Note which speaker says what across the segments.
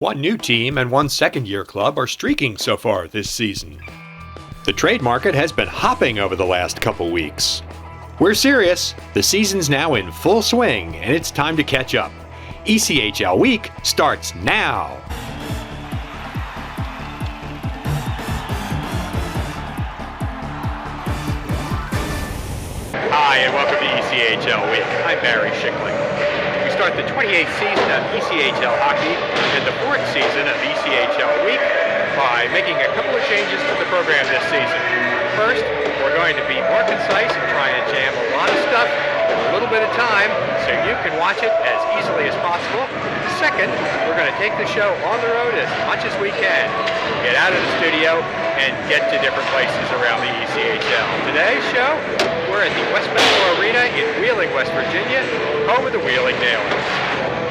Speaker 1: One new team and one second-year club are streaking so far this season. The trade market has been hopping over the last couple weeks. We're serious. The season's now in full swing, and it's time to catch up. ECHL Week starts now. Hi, and welcome to ECHL Week. I'm Barry Schickling. We start the 28th season of ECHL hockey and the 4th season of ECHL Week by making a couple of changes to the program this season. First, we're going to be more concise and try and jam a lot of stuff in a little bit of time so you can watch it as easily as possible. Second, we're going to take the show on the road as much as we can. Get out of the studio and get to different places around the ECHL. Today's show, we're at the West Metro Arena in Wheeling, West Virginia, home of the Wheeling Nailers.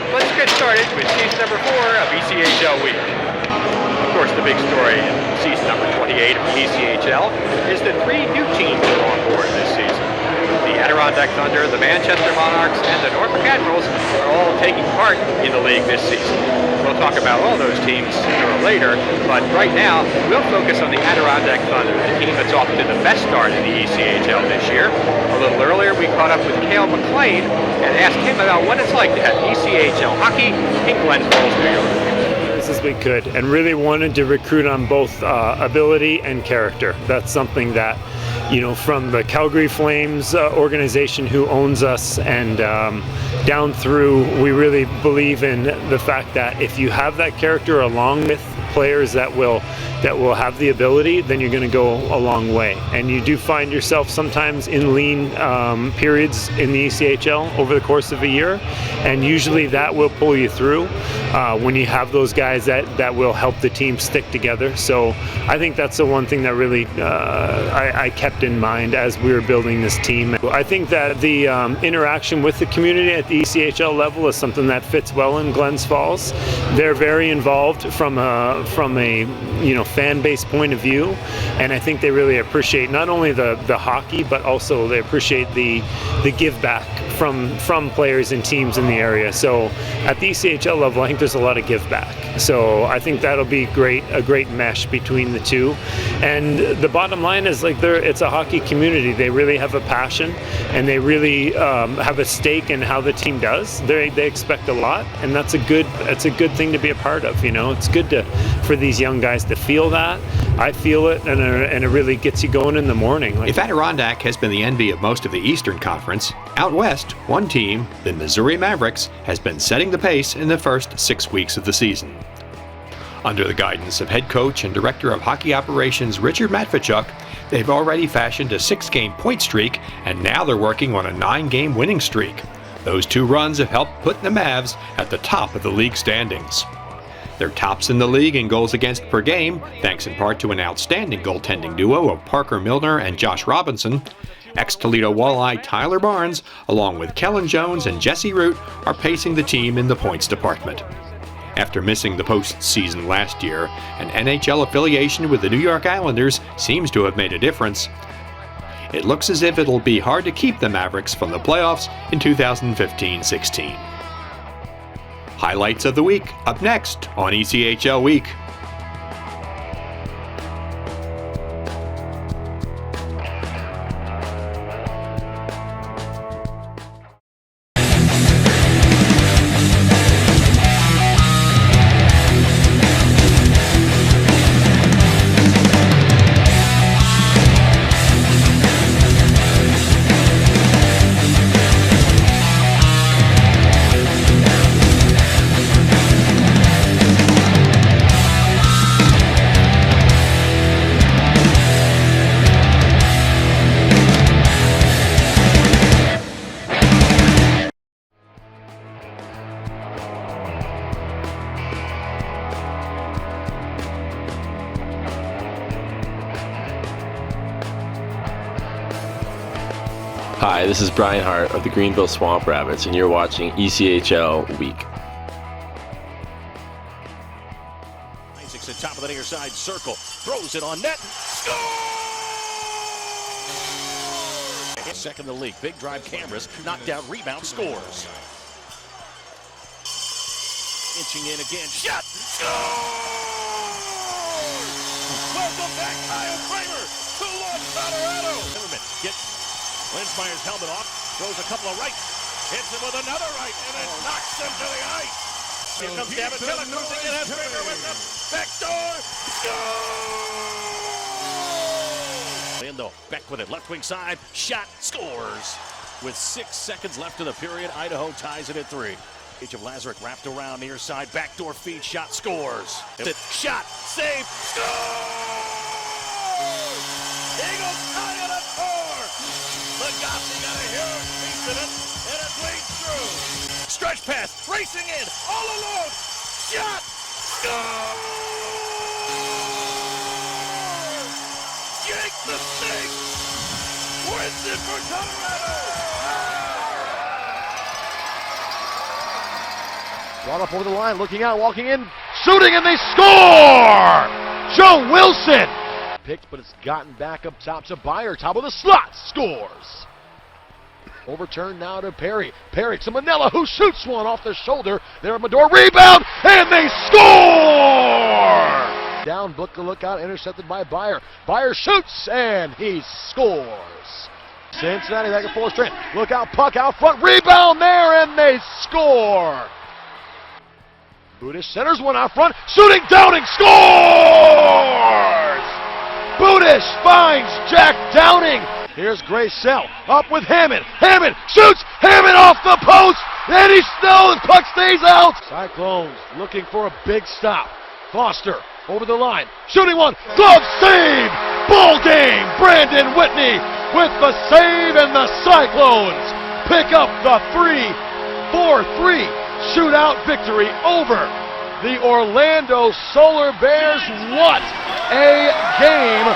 Speaker 1: Let's get started with season number 4 of ECHL Week. Of course, the big story in season number 28 of the ECHL is that 3 new teams are on board this season. The Adirondack Thunder, the Manchester Monarchs, and the Norfolk Admirals are all taking part in the league this season. We'll talk about all those teams sooner or later, but right now we'll focus on the Adirondack Thunder, the team that's off to the best start in the ECHL this year. A little earlier we caught up with Cale McLean and asked him about what it's like to have ECHL hockey in Glens Falls, New York.
Speaker 2: As we could, and really wanted to recruit on both ability and character. That's something that, you know, from the Calgary Flames organization who owns us and down through, we really believe in the fact that if you have that character along with players that will have the ability, then you're going to go a long way. And you do find yourself sometimes in lean periods in the ECHL over the course of a year, and usually that will pull you through when you have those guys that will help the team stick together. So I think that's the one thing that really I kept in mind as we were building this team. I think that the interaction with the community at the ECHL level is something that fits well in Glens Falls. They're very involved from a fan base point of view, and I think they really appreciate not only the hockey, but also they appreciate the give back from players and teams in the area. So at the ECHL level, I think there's a lot of give back. So I think that'll be a great mesh between the two. And the bottom line is, like, it's a hockey community. They really have a passion, and they really have a stake in how the team does. They expect a lot, and it's a good thing to be a part of. You know, it's good for these young guys to feel that. I feel it, and it really gets you going in the morning.
Speaker 1: If Adirondack has been the envy of most of the Eastern Conference, out west, one team, the Missouri Mavericks, has been setting the pace in the first 6 weeks of the season. Under the guidance of head coach and director of hockey operations Richard Matvichuk, they've already fashioned a 6-game point streak, and now they're working on a 9-game winning streak. Those 2 runs have helped put the Mavs at the top of the league standings. They're tops in the league in goals against per game, thanks in part to an outstanding goaltending duo of Parker Milner and Josh Robinson. Ex-Toledo Walleye Tyler Barnes, along with Kellen Jones and Jesse Root, are pacing the team in the points department. After missing the postseason last year, an NHL affiliation with the New York Islanders seems to have made a difference. It looks as if it'll be hard to keep the Mavericks from the playoffs in 2015-16. Highlights of the week up next on ECHL Week.
Speaker 3: Hi, this is Brian Hart of the Greenville Swamp Rabbits, and you're watching ECHL Week.
Speaker 4: Isaacs at top of the near side circle, throws it on net, score! Second in the league, big drive, Cameras, knockdown, rebound, scores. Inching in again, shot, Welcome back, Kyle Kramer to Lawrence, Colorado. Zimmerman gets Linsmeyer's helmet off, throws a couple of rights, hits him with another right, and it knocks him to the ice. Here comes Davatella cruising in, has Kramer with them. Backdoor, score! Lando, back with it, left wing side, shot, scores. With 6 seconds left in the period, Idaho ties it at 3. Age of Lazaruk wrapped around near side, backdoor feed, shot, scores. Shot, save, scores! Eagles tie it at 4. Lagasi got a huge piece of it, and it bleeds through. Stretch pass, racing in, all alone, shot, score! Jake the Snake wins it for Colorado!
Speaker 5: Brought up over the line, looking out, walking in, shooting, and they score! Joe Wilson! Picked, but it's gotten back up top to Byer, top of the slot, scores! Overturned now to Perry. Perry to Manella, who shoots one off the shoulder. There at Medor, rebound, and they score! Down, book the lookout, intercepted by Byer. Byer shoots, and he scores! Cincinnati back at full strength. Look out, puck out front, rebound there, and they score! Budish centers one out front, shooting, Downing scores! Budish finds Jack Downing. Here's Graysell, up with Hammond. Hammond shoots, Hammond off the post, and he still, the puck stays out. Cyclones looking for a big stop. Foster over the line, shooting one, glove save, ball game. Brandon Whitney with the save, and the Cyclones pick up the 4-3 shootout victory over the Orlando Solar Bears. What a game!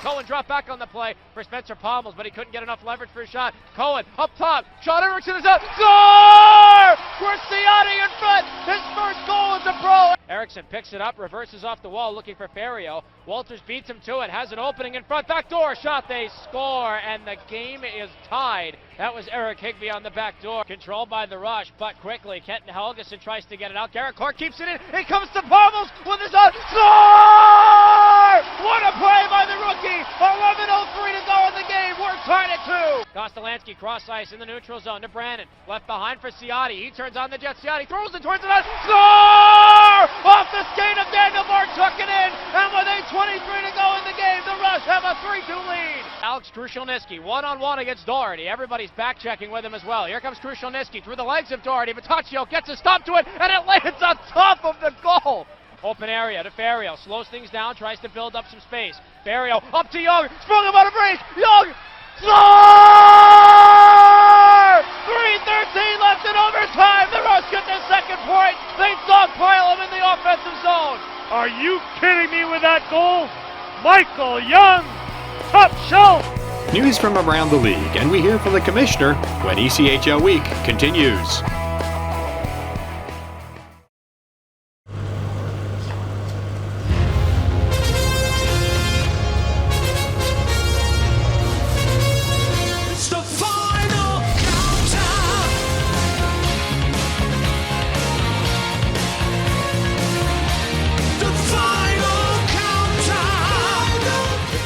Speaker 6: Cohen dropped back on the play for Spencer Pommels, but he couldn't get enough leverage for a shot. Cohen up top, Sean Erickson is out, score! Cristiani in front, his first goal as a pro. Erickson picks it up, reverses off the wall looking for Ferrio. Walters beats him to it, has an opening in front, backdoor shot, they score, and the game is tied. That was Eric Higbee on the back door, controlled by the rush, but quickly Kenton Helgeson tries to get it out. Garrett Clark keeps it in, it comes to Pommels with his shot, score! What a play by the rookie! 11:03 to go in the game, we're tied at 2. Kostolansky cross ice in the neutral zone to Brannon, left behind for Ciotti, he turns on the jet, Ciotti throws it towards the net, score! Off the skate of Daniel Bartuk it in, and with 8:23 to go in the game, the Rush have a 3-2 lead. Alex Krushelnyski one-on-one against Doherty, everybody's back-checking with him as well. Here comes Krushelnyski through the legs of Doherty, Vitaccio gets a stop to it, and it lands on top of the goal. Open area to Ferrio, slows things down, tries to build up some space. Ferrio up to Young, sprung him out of range, Young, score! 3:13 left in overtime, the Rush get their second point, they dogpile him in the offensive zone.
Speaker 7: Are you kidding me with that goal? Michael Young, top shelf!
Speaker 1: News from around the league, and we hear from the commissioner when ECHL Week continues.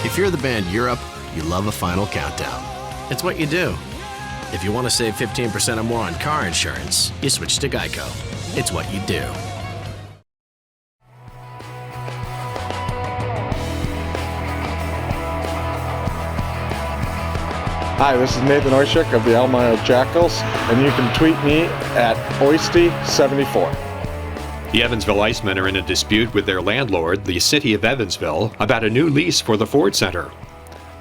Speaker 8: If you're the band Europe, you love a final countdown. It's what you do. If you want to save 15% or more on car insurance, you switch to Geico. It's what you do.
Speaker 9: Hi, this is Nathan Oishik of the Elmira Jackals, and you can tweet me at Oisty74.
Speaker 1: The Evansville Icemen are in a dispute with their landlord, the City of Evansville, about a new lease for the Ford Center.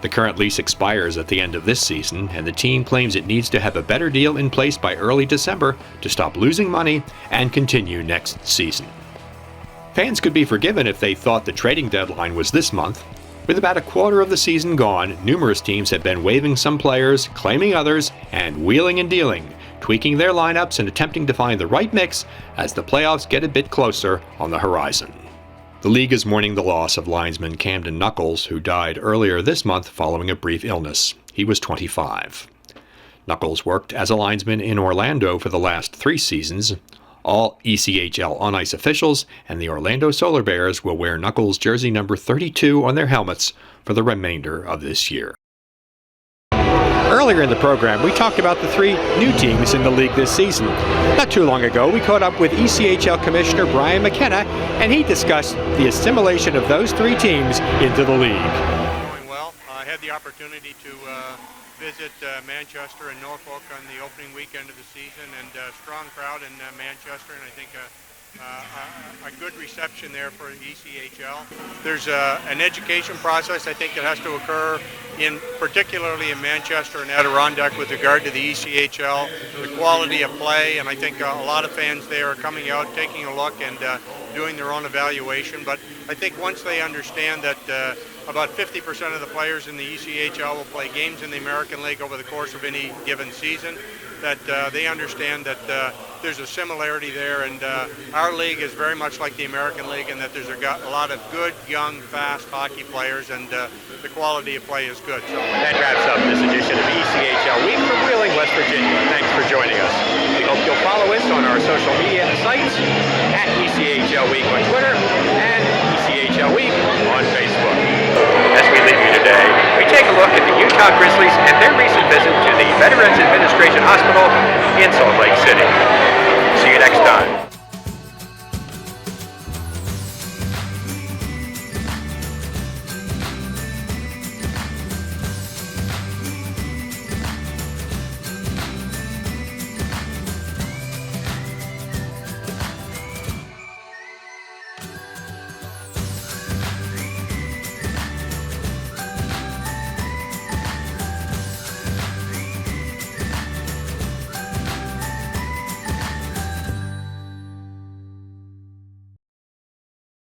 Speaker 1: The current lease expires at the end of this season, and the team claims it needs to have a better deal in place by early December to stop losing money and continue next season. Fans could be forgiven if they thought the trading deadline was this month. With about a quarter of the season gone, numerous teams have been waiving some players, claiming others, and wheeling and dealing, tweaking their lineups and attempting to find the right mix as the playoffs get a bit closer on the horizon. The league is mourning the loss of linesman Camden Knuckles, who died earlier this month following a brief illness. He was 25.
Speaker 10: Knuckles worked as a linesman in Orlando for the last 3 seasons. All ECHL on-ice officials and the Orlando Solar Bears will wear Knuckles jersey number 32 on their helmets for the remainder of this year.
Speaker 1: Earlier in the program, we talked about the 3 new teams in the league this season. Not too long ago, we caught up with ECHL Commissioner Brian McKenna, and he discussed the assimilation of those 3 teams into the league.
Speaker 11: Going well. I had the opportunity to visit Manchester and Norfolk on the opening weekend of the season, and a strong crowd in Manchester, and I think a good reception there for ECHL. There's an education process I think that has to occur particularly in Manchester and Adirondack with regard to the ECHL, the quality of play, and I think a lot of fans there are coming out, taking a look, and doing their own evaluation. But I think once they understand that about 50% of the players in the ECHL will play games in the American League over the course of any given season, that they understand that there's a similarity there, and our league is very much like the American League in that there's a lot of good, young, fast hockey players, and the quality of play is good. So
Speaker 1: That wraps up this edition of ECHL Week from Wheeling, West Virginia. Thanks for joining us. We hope you'll follow us on our social media sites at ECHL Week on Twitter and ECHL Week on Facebook. As we leave you today, we take a look at the Utah Grizzlies and their recent visit to the Veterans Administration Hospital in Salt Lake City. See you next time.